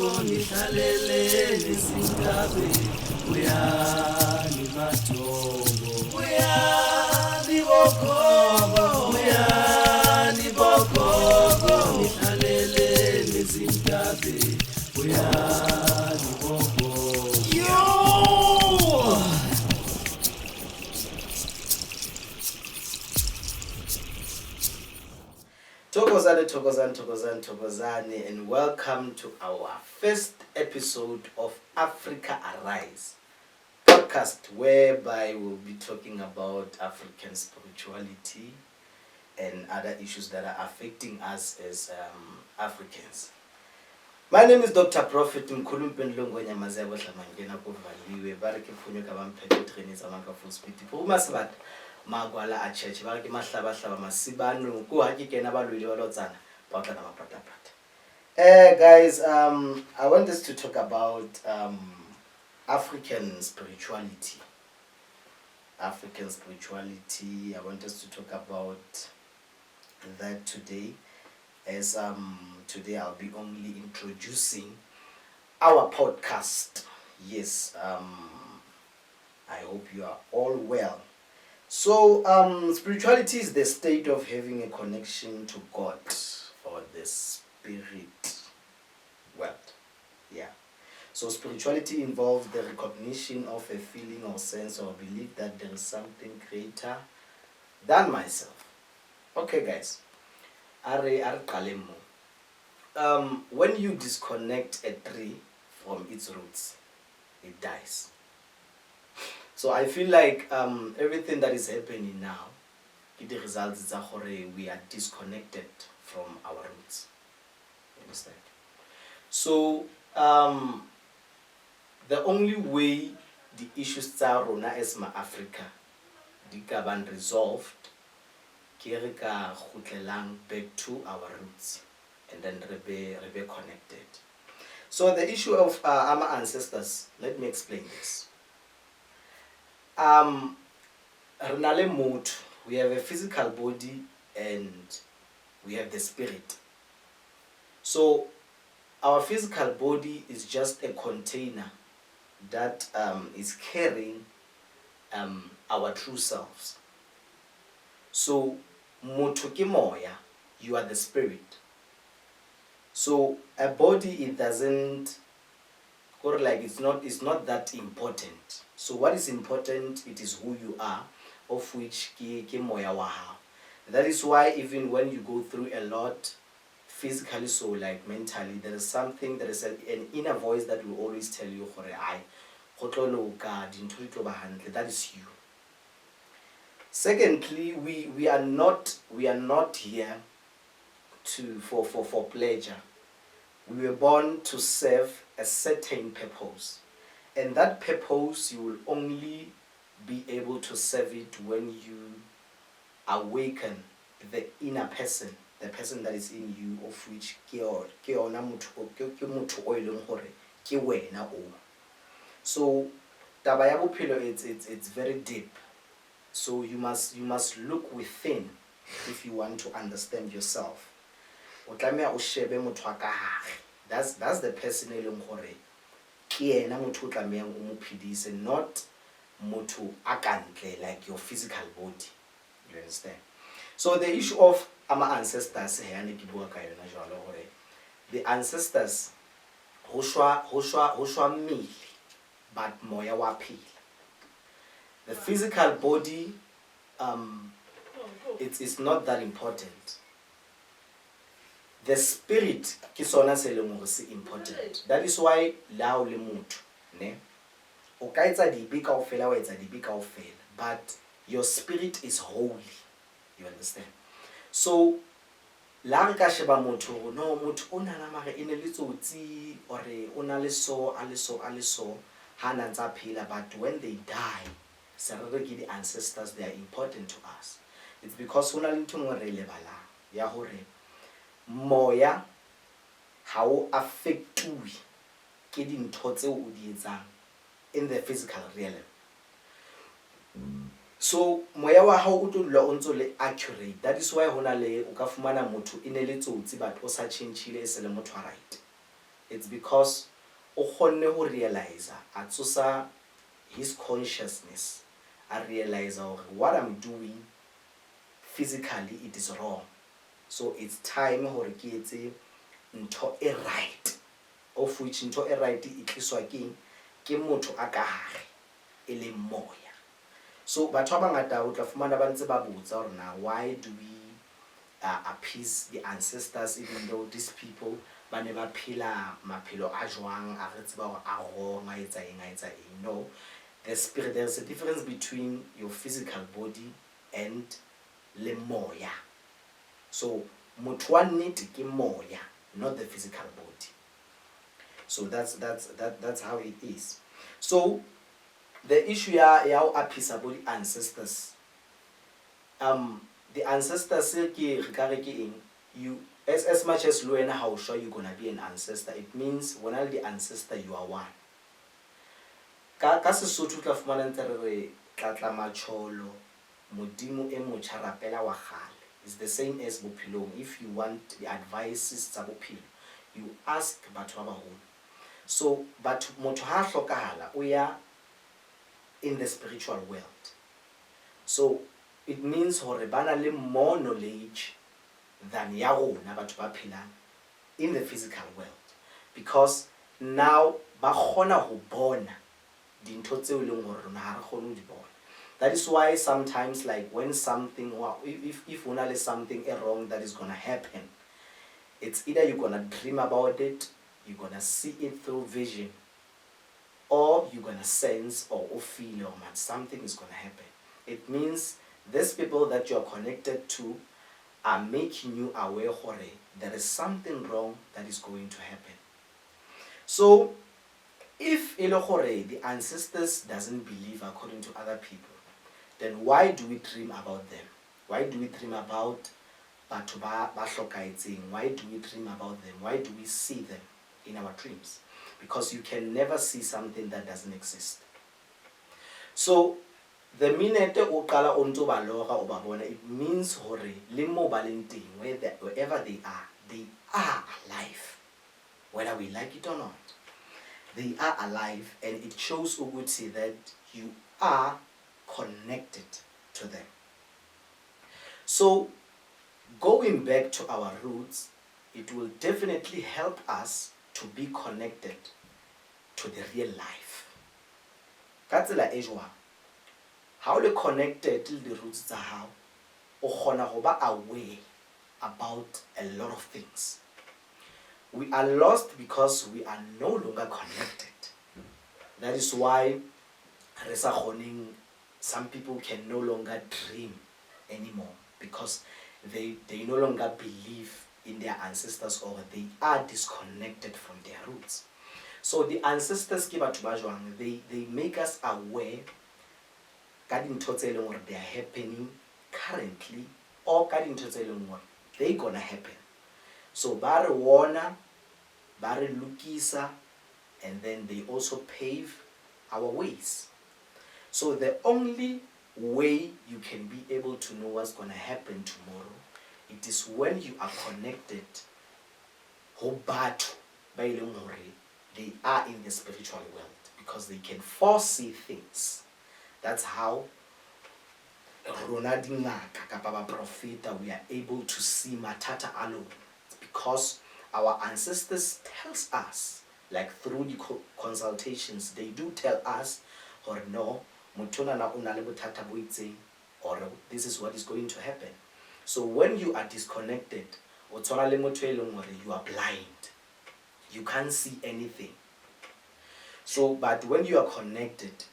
nihlalele nezingabe uyani mathongo uyani bogogo uyani bogogo nihlalele nezingabe uyani bogogo yo Thokozani, and welcome to our first episode of Africa Arise podcast, whereby we'll be talking about African spirituality and other issues that are affecting us as Africans. My name is Dr. Prophet Mkhulumpen Longwenya Mazebo Hlamangena Kovaliwe Bareke Funyo Kabamphethe Trainings Amanka Full Speed Pumasabat Magwala a church Bareke Mahlaba Hlaba Masibano ku hakike na balwili balotsana ba tla na mapatapata. Guys, I want us to talk about African spirituality. African spirituality. I want us to talk about that today. As today I'll be only introducing our podcast. Yes, I hope you are all well. So spirituality is the state of having a connection to God or the spirit world. Yeah. So spirituality involves the recognition of a feeling or sense or belief that there is something greater than myself. Okay, guys. When you disconnect a tree from its roots, it dies. So I feel like everything that is happening now, it results in we are disconnected from our roots. You understand? So the only way the issues are as ma Africa, they can resolved. Back to our roots and then rebe connected. So the issue of our ancestors, let me explain this. We have a physical body and we have the spirit. So our physical body is just a container that is carrying our true selves. So motho ke moya, you are the spirit. So a body, it doesn't or like it's not that important. So what is important, it is who you are, of which ke moya wa hao. That is why even when you go through a lot physically, so like mentally, there is something, there is an inner voice that will always tell you that is you. Secondly, we are not here for pleasure. We were born to serve a certain purpose, and that purpose you will only be able to serve it when you awaken the inner person, the person that is in you, of which so taba ya bophelo, it's very deep. So you must look within if you want to understand yourself. That's the person not motho akantle, like your physical body. You understand? So the issue of our ancestors, the ancestors hoshwa mili but moya wa phila. The physical body, it's not that important. The spirit is important. That is why lao le motho, ne? O ka etsa dibe kaofela wa etsa dibe kaofela, but your spirit is holy. You understand? So la re ka sheba motho, no motho o na na mare ene le tsotsi or o na le so a le so hana ntsa phela, but when they die, the ancestors, they are important to us. It's because una le ntho ngwe re lebala ya hore moya ha o affectwe ke dintho tse o di etsang in the physical realm. So moya wa hao o tlo dula o ntso le accurate. That is why hona le o ka fumana motho ine le tsotsi but o sa changeile e se le motho right. it's because o kgonne ho realize a tsosa his consciousness, I realize what I'm doing physically it is wrong. So it's time hore ke etse ntho e right, of which ntho e right e tliswa ke motho a ka hare e leng moya. So batho ba bangata o tla fumana ba ntse ba botsa hore na why do we appease the ancestors even though these people ba ne ba phela maphelo a jwang a re tseba hore a wrong a etsa eng. No, there's a difference between your physical body and le moya. So motho wa nnete ke moya, not the physical body. So that's how it is. So the issue ya ho appease bo di ancestors, the ancestors you as much as you and how sure you're gonna be an ancestor, it means when all the ancestor you are one. Ka Sesotho tla fumana ntse re tlatla macholo modimo e motjha rapela wa kgale. It's the same as bophelong. If you want the advices tsa bophelo, you ask batho ba baholo. So but motho ha hlokahala o ya in the spiritual world. So it means hore bana le more knowledge than ya rona batho ba phelang in the physical world, because now ba kgona ho bona dintho tseo leng hore rona ha re kgone ho di bona. That is why sometimes, like when something, if una is something wrong that is gonna happen, it's either you're gonna dream about it, you're gonna see it through vision, or you're gonna sense or feel or something is gonna happen. It means these people that you are connected to are making you aware hore there is something wrong that is going to happen. So if the ancestors doesn't believe according to other people, then why do we dream about them? Why do we dream about batho ba hlokaetseng? Why do we dream about them? Why do we see them in our dreams? Because you can never see something that doesn't exist. So the minute o qala o ntso ba lora o ba bona, it means hore le mo ba leng teng, wherever they are alive, whether we like it or not. They are alive, and it shows ukuthi that you are connected to them. So going back to our roots, it will definitely help us to be connected to the real life. Ka tsela e jwang? How le connected to the roots tsa hao, o kgona ho ba aware about a lot of things. We are lost because we are no longer connected. That is why some people can no longer dream anymore, because they no longer believe in their ancestors, or they are disconnected from their roots. So the ancestors they make us aware that they are happening currently, or they're gonna happen. So ba re warna, ba re lukisa, and then they also pave our ways. So the only way you can be able to know what's going to happen tomorrow, it is when you are connected ho batho ba ileng hore they are in the spiritual world, because they can foresee things. That's how rona dingaka kapa ba profeta we are able to see mathata alone, because our ancestors tells us, like through the consultations, they do tell us, or no, or this is what is going to happen. So when you are disconnected, you are blind. You can't see anything. So, but when you are connected,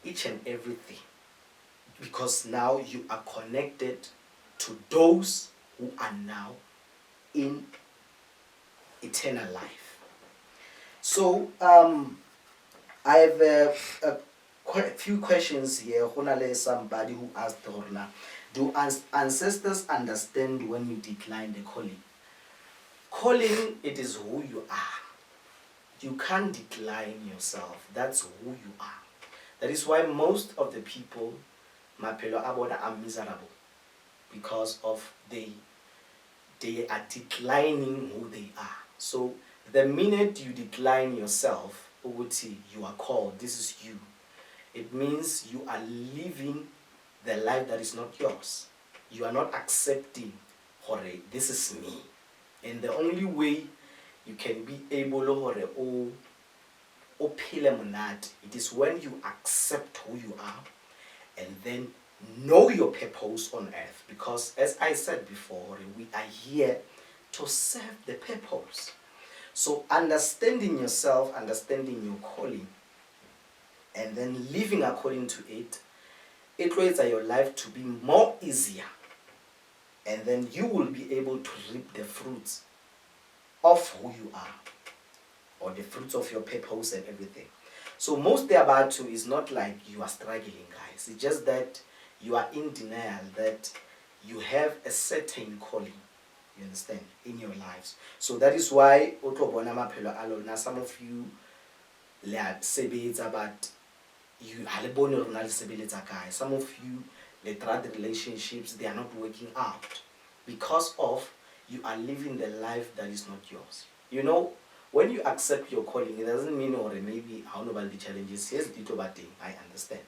each and everything, because now you are connected to those who are now in eternal life. So I have quite a few questions here. Somebody who asked, do ancestors understand when you decline the calling? Calling, it is who you are. You can't decline yourself. That's who you are. That is why most of the people, maphelo a bona are miserable, because of they are declining who they are. So the minute you decline yourself, ukuthi you are called, this is you, it means you are living the life that is not yours. You are not accepting, hore, this is me. And the only way you can be able to it is when you accept who you are and then know your purpose on earth. Because as I said before, we are here to serve the purpose. So understanding yourself, understanding your calling, and then living according to it, it creates your life to be more easier. And then you will be able to reap the fruits of who you are, or the fruits of your purpose and everything. So most about you is not like you are struggling, guys. It's just that you are in denial that you have a certain calling, you understand, in your lives. So that is why some of you but you guys. Some of you the relationships, they are not working out because of you are living the life that is not yours. You know, when you accept your calling, it doesn't mean or maybe I don't know about the challenges. Yes, I understand.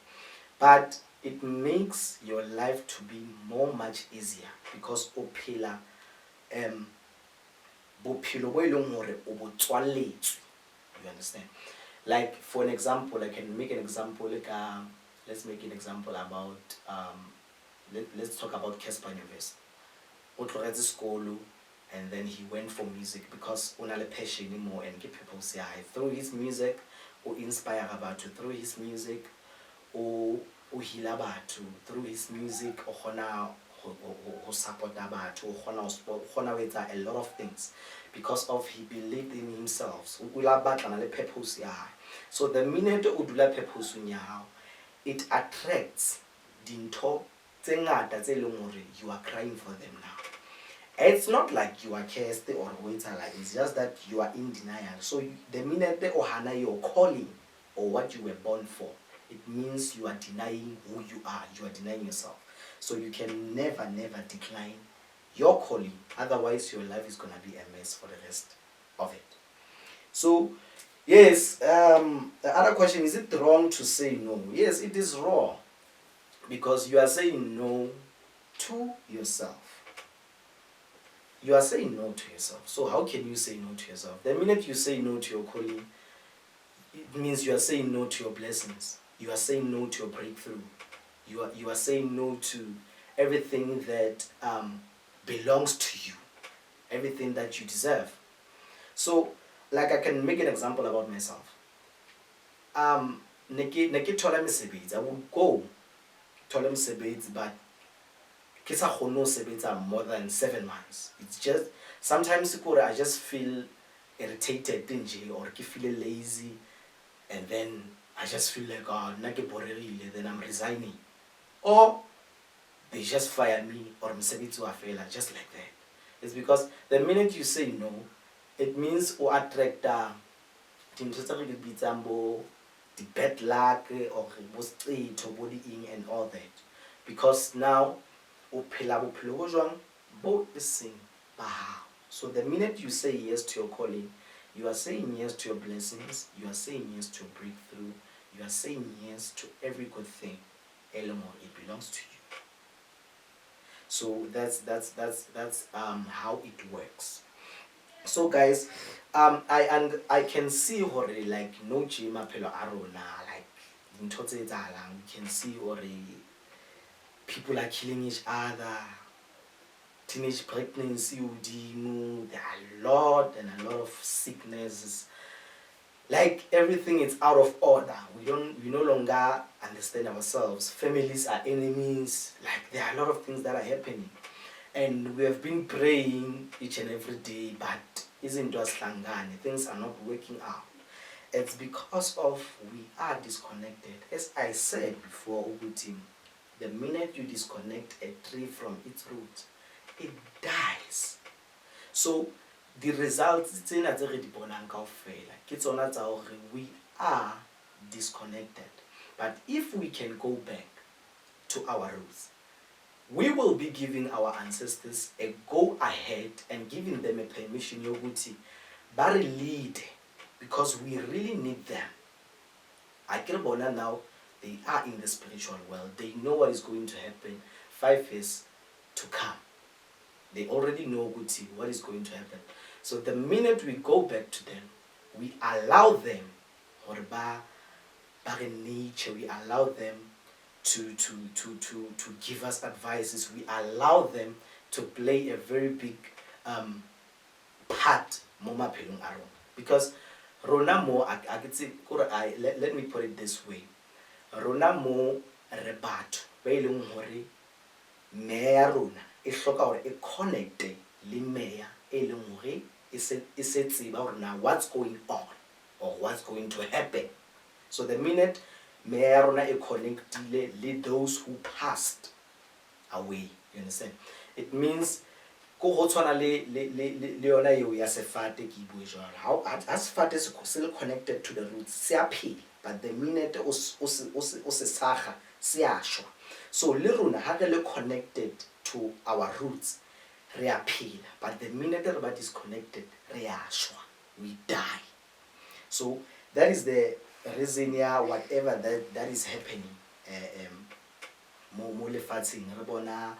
But it makes your life to be much easier because opela bophelo bo eleng hore o bo tswaletswe. You understand? Like for an example, I can make an example like let's make an example about let's talk about Casper Nyovest. O tlogetse sekolo and then he went for music because o na le passion more and get people say through his music or inspire batho, through his music or hila batho, through his music o khona ho support batho, o khona ho etsa a lot of things because of he believed in himself. O la batla na le purpose ya. So the minute o dula purpose ya hao, it attracts dintho tse ngata tse leng hore you are crying for them now. It's not like you are cursed or waiter, like it's just that you are in denial. So the minute the ohana your calling or what you were born for, it means you are denying who you are. You are denying yourself. So you can never decline your calling. Otherwise, your life is gonna be a mess for the rest of it. So yes, the other question, is it wrong to say no? Yes, it is wrong because you are saying no to yourself. You are saying no to yourself. So how can you say no to yourself? The minute you say no to your calling, it means you are saying no to your blessings. You are saying no to your breakthrough. You are saying no to everything that belongs to you, everything that you deserve. So, like I can make an example about myself. Neke thola mesebetsi, I would go thola mesebetsi, but more than 7 months. It's just sometimes I just feel irritated or feel lazy, and then I just feel like then I'm resigning, or they just fire me, or just like that. It's because the minute you say no, it means you attract the bad luck or body and all that, because now both the same. So the minute you say yes to your calling, you are saying yes to your blessings, you are saying yes to your breakthrough, you are saying yes to every good thing. Element, it belongs to you. So that's how it works. So guys, I can see already like no chima pelo arona, like in total we can see already people are killing each other, teenage pregnancy, there are a lot of sicknesses. Like everything is out of order. We no longer understand ourselves. Families are enemies. Like there are a lot of things that are happening. And we have been praying each and every day, but isn't just Langani. Things are not working out. It's because of we are disconnected. As I said before, Ugutim, the minute you disconnect a tree from its root, it dies. So the results we are disconnected. But if we can go back to our roots, we will be giving our ancestors a go ahead and giving them a permission yoguti ba re lead because we really need them. I can bona now, they are in the spiritual world. They know what is going to happen 5 years to come. They already know what is going to happen. So the minute we go back to them, we allow them, or ba nature, we allow them to give us advices. We allow them to play a very big part mo maphelong a rona. Because rona mo let me put it this way. Rona mo re batho ba ileng hore meya ya rona e hloka hore e connecte le meya e leng hore e se tseba hore now what's going on or what's going to happen. So the minute meya ya rona e connectile le those who passed away, you understand, it means ko go tshwana le yona eo ya sefate ke bue jwalo. How as sefate se connected to the roots se a phela, but the minute o se saga se a shwa. So le rona ha re le connected to our roots re a phela, but the minute re ba disconnected re a shwa, we die. So that is the reason, yeah, whatever that is happening mo lefatsheng re bona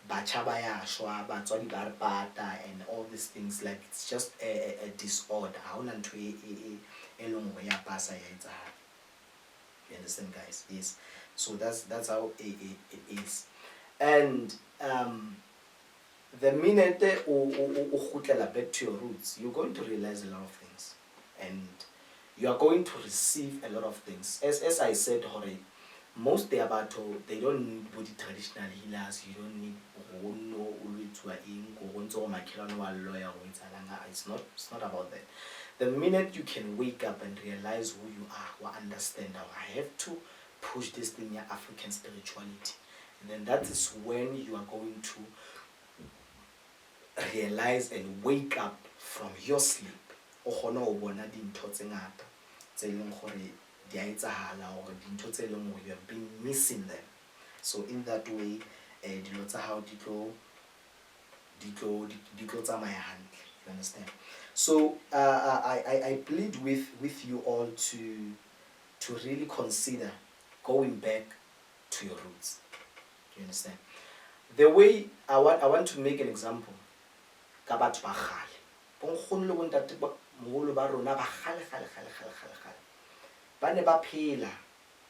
batjha ba ya shwa, batswadi ba re pata, and all these things, like it's just a disorder. Ha hona ntho e leng hore ya pasa ya etsahala. You understand, guys? Yes. So that's how it is. And the minute o khutlela back to your roots, you're going to realize a lot of things, and you are going to receive a lot of things. As I said, most they don't need body traditional healers. You don't need it's not about that. The minute you can wake up and realize who you are, or understand how I have to push this thing in African spirituality, and then that is when you are going to realize and wake up from your sleep. You have been missing them. So in that way, you understand? So I plead with you all to really consider going back to your roots. You understand? The way I want to make an example. Kabat Bahal. Ponkholo bontate moholo ba rona ba khale ba ne ba phela.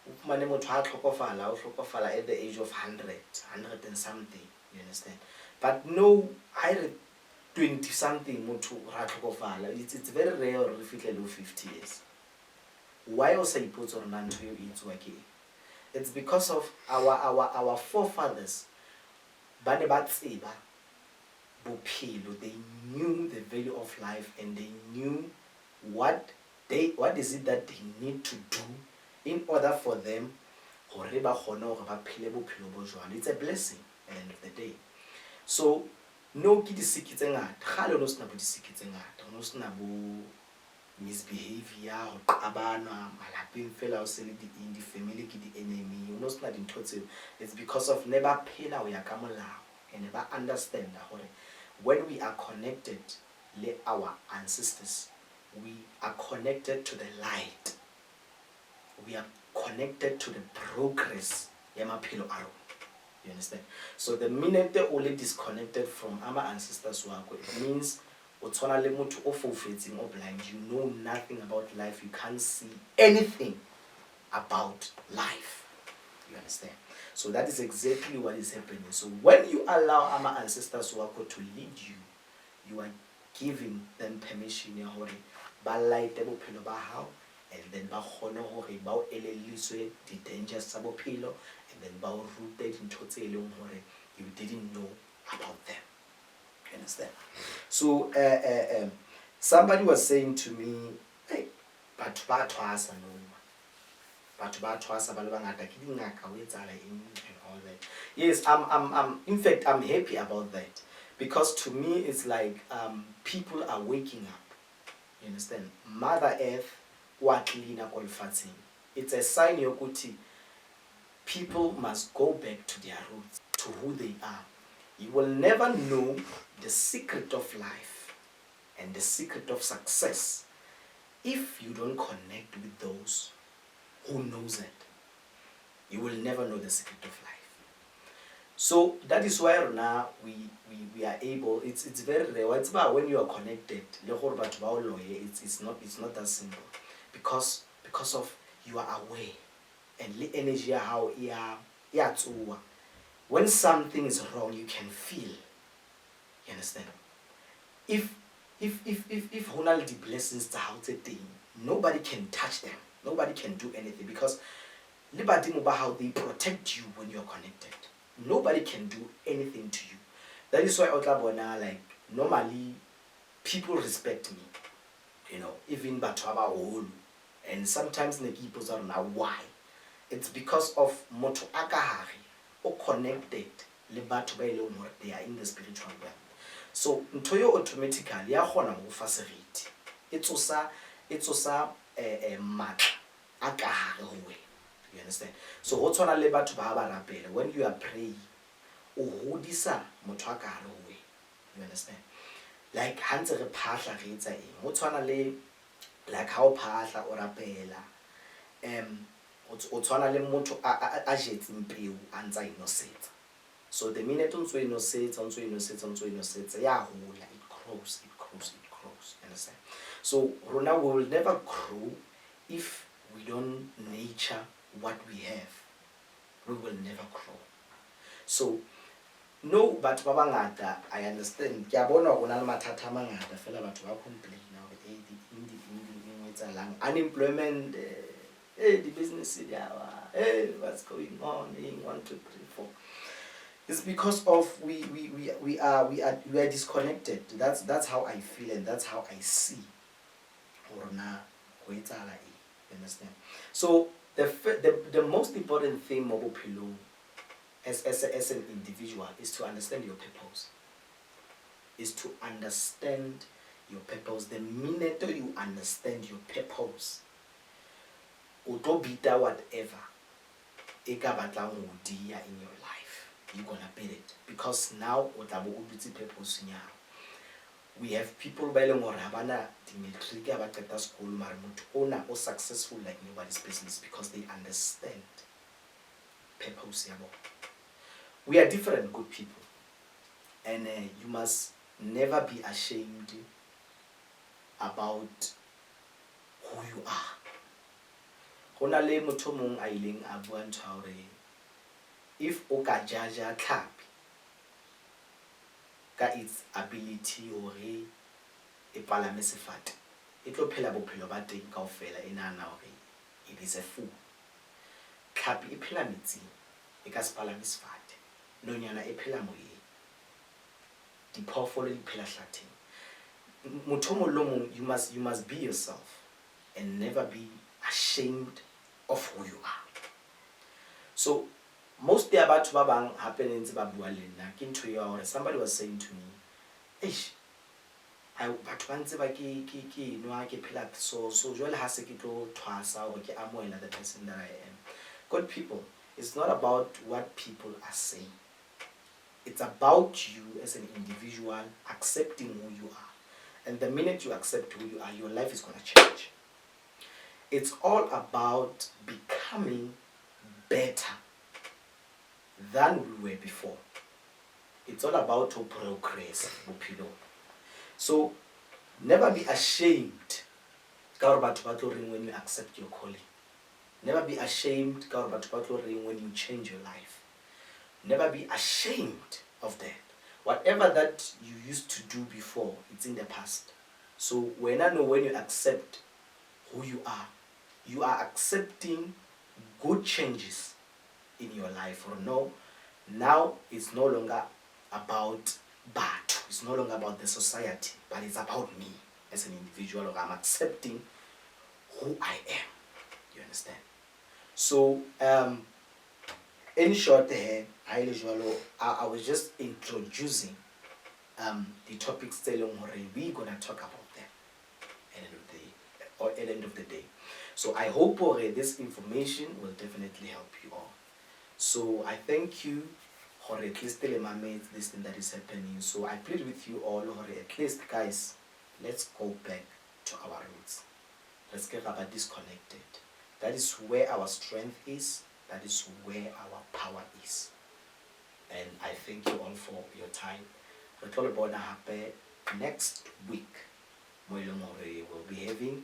O fumane motho a hlokofala at the age of 100 and something, you understand? But no, I read 20 something motho ra hlokofala. It's very rare to fitlhe 50 years. Why o sa ipotsa hore na ntho eo e etswa ke? It's because of our forefathers. Ba ne ba tseba bophelo. They knew the value of life, and they knew what is it that they need to do in order for them hore ba khone hore ba phele bophelo bo jwang. It's a blessing at the end of the day. So no ke disiki tse ngata, khale no sna bo disiki tse ngata, no sna bo misbehavior, ho qabana malapeng fela o se le di family ke di enemy, no sna dintho tseo. It's because of never phela o ya ka molao, and never understand hore when we are connected with our ancestors, we are connected to the light. We are connected to the progress. You understand? So the minute they only disconnected from our ancestors, it means or blind. You know nothing about life. You can't see anything about life. You understand? So that is exactly what is happening. So when you allow our ancestors to lead you, you are giving them permission and then the dangers and then rooted into you didn't know about them. You understand? So somebody was saying to me, hey, but and all that. Yes, I'm in fact I'm happy about that, because to me it's like people are waking up. You understand? Mother Earth it's a sign yokuthi people must go back to their roots, to who they are. You will never know the secret of life and the secret of success. If you don't connect with those who knows it, you will never know the secret of life. So that is why now we are able. It's very rare. It's about when you are connected. It's not that simple, because of you are aware, and the energy how when something is wrong, you can feel. You understand? If the blessings are out there, nobody can touch them. Nobody can do anything, because liberty about how they protect you when you're connected. Nobody can do anything to you. That is why Otlabona, like, normally people respect me. Even Batwaba Olu. And sometimes the people are now why. It's because of Moto Akahari or connected they are in the spiritual realm. So Ntoyo automatically ya khona go facilitate. It's also a mat akahare ho wena. You understand? So ho tshwana le batho ba ba rapela, when you are praying, o hodisa motho a ka hare ho wena. You understand? Like hantse re phahla re etsa eng, ho tshwana le like ha o phahla o rapela, o tshwana le motho a jetseng peo a ntsa inosetsa. So the minute o ntso inosetsa ya hola, it grows. You understand? So Rona will never grow if we don't nurture what we have. We will never grow. So no, but ba bangata, I understand. Ke a bona go na le mathata a mangata fela batho ba complain now unemployment, the business what's going on, 1, 2, 3, 4. It's because of we are disconnected. That's how I feel, and that's how I see. You understand? So the most important thing, Mobo Pillow, as an individual, is to understand your purpose. Is to understand your purpose. The minute you understand your purpose, utobita whatever ekabatlang ho dia in your life, you're gonna beat it, because now utabo ubitsi purpose nya. We have people ba ileng hore ha bana di-matric ba qeta school, mara motho ona o successful like nobody's business, because they understand purpose ya bona. We are different good people, and you must never be ashamed about who you are. Hona le motho mong a ileng a bua ntho hore if o ka jaja tlhapi ka its ability hore e palame sefate, e tlo phela bophelo ba teng kaofela e nahana hore it is a fool. Tlhapi e phela metsing, e ka se palame sefate. Nonyana e phela moyeng, diphoofolo di phela hlateng. Motho mong le mong, you must be yourself and never be ashamed of who you are. So most the batho ba bang hape ntse ba bua le nna ke ntho ya hore somebody was saying to me, eish, batho ba ntse ba ke nwa ke phela so jwale ha se ke tlo thwasa hore ke amohela the person that I am. Good people, it's not about what people are saying. It's about you as an individual accepting who you are. And the minute you accept who you are, your life is going to change. It's all about becoming better than we were before. It's all about to progress. So never be ashamed when you accept your calling. Never be ashamed when you change your life. Never be ashamed of that. Whatever that you used to do before, it's in the past. So when you accept who you are accepting good changes in your life. Or no, now it's no longer about bad. It's no longer about the society, but it's about me as an individual. Or I'm accepting who I am. You understand? So in short, I was just introducing the topics telling we're gonna talk about them at the end of the day. So I hope this information will definitely help you all. So I thank you for at least telling my mates this thing that is happening. So I plead with you all, or at least guys, let's go back to our roots. Let's get disconnected. That is where our strength is. That is where our power is. And I thank you all for your time. Re tlo le bona hape next week mo e leng hore we'll be having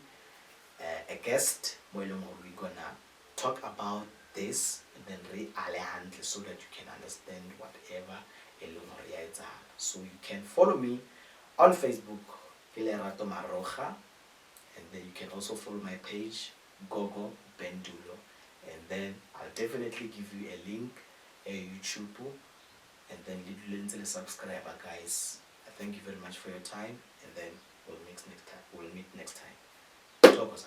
a guest mo e leng hore we're gonna talk about this and then re ale handle so that you can understand whatever e leng hore ya etsahala. So you can follow me on Facebook ke Lerato Maroga, and then you can also follow my page Gogo Bendulo, and then I'll definitely give you a link YouTube, and then little subscriber, guys. I thank you very much for your time, and then we'll meet next time. Talk us.